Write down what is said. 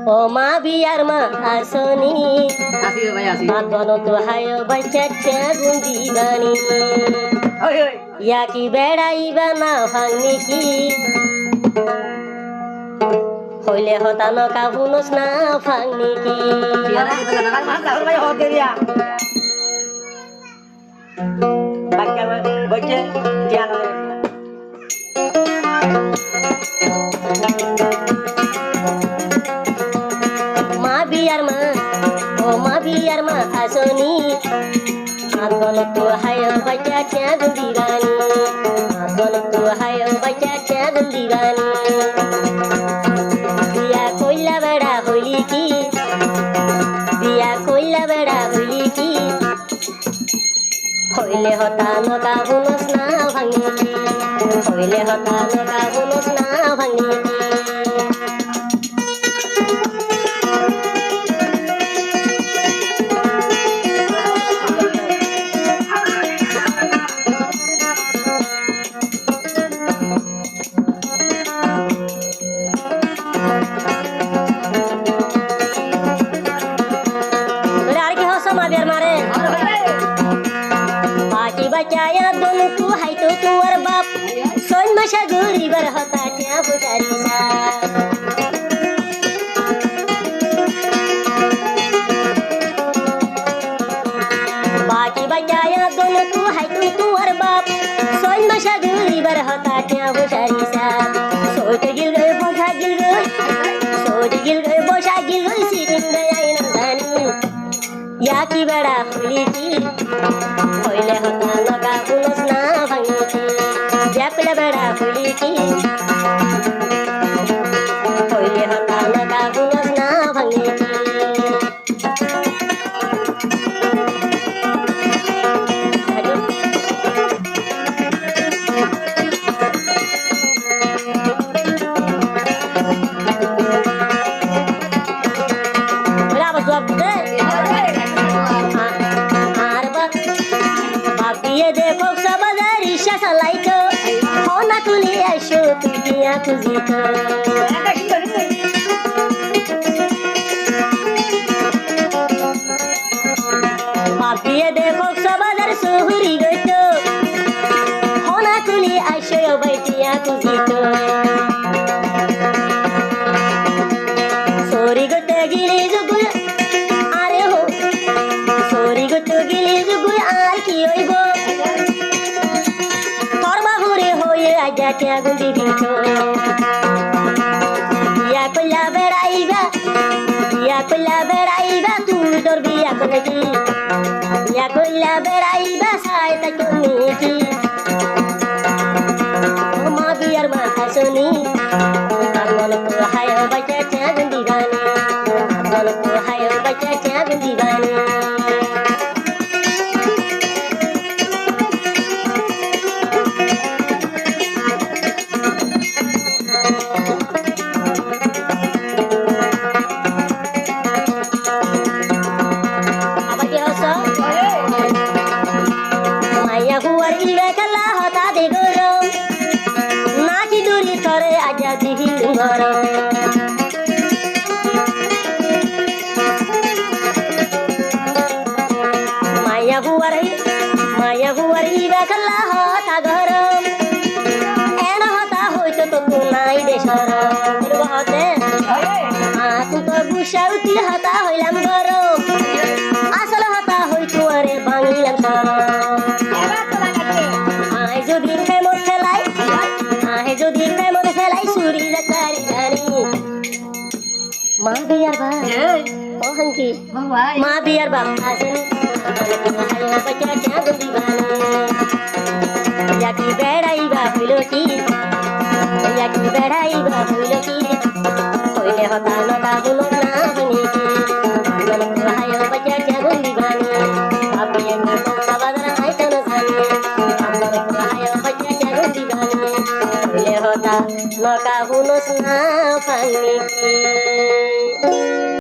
ও মা বিয়ার মা আসনি বাঁধন তো হায় বাচ্চা গুন্দি বানি ইয়া কি বেড়াইবা না ভাঙনি কি হইলে হতান কাবুনস না ভাঙনি কি মা বিয়ার মা ও মা বিয়ার মা আসনি আদন তো হায় বাচ্চা গুন্দি বানি আদন তো হায় বাচ্চা গুন্দি বানি বিয়া কইলা বেড়া হইলি কি বিয়া কইলা বেড়া হইলি কি হইলে হতান কাবুনস না ভাঙনি কি হইলে হতান কাবুনস না ভাঙনি কি बचाया दोनों तू है तो तू और बाप सोन मशा गोरी बर होता क्या बुझारी सा बाकी बचाया दोनों तू है तू और बाप सोन मशा गोरी बर होता क्या बुझारी सा सोच गिल गए बोझा गिल गए सोच गिल गए बोझा गिल गए सीटिंग गया इन जानी या की बड़ा खुली की होइले होता लगा बुनस ना भांगी की व्यापले बड़ा खुली की होइले होता लगा बुनस ना भांगी की बराबर जवाब दे ये देखो सब रिश्ता सलाई तो हो ना तुली ऐशो तुझिया तुझी तो बाप ये देखो सब सुहुरी गई तो हो ना तुली ऐशो बैठिया तुझी तो सोरी गोते गिली जुगुल अरे हो सोरी गोते गिली जुगुल आर की ओइबो आजा क्या गुंडी बिठो या कोला बेड़ाईबा तू डर बिया कोने की या कोला बेड़ाईबा साय तक कोने की ओ मां बियार मा हसनी आगल को हाय बच्चा क्या गुंडी गाने आगल को हाय बच्चा क्या गुंडी गाने माया हुआरी बकला होता गरम एना होता होइतो तो तू नाई देशर होते तू तो गुशाउती होता होइलाम गरम आसल होता होइतो अरे बांगिलाम सर आय যদি প্রেম খেলাই সুরি জাকারি জানি মা বিয়ার বা ও হংকি মা বিয়ার বা আসেনি बच्चा क्या गुंडी बानी या की बेड़ाईबा हुइलो की या की बेड़ाईबा हुइलो की होइले होता न काबुनो ना बनी की मन को हाय बच्चा क्या गुंडी बानी आप ये को सबदर आय तो न जानी मन को हाय बच्चा क्या गुंडी बानी होइले होता न काबुनो ना बनी की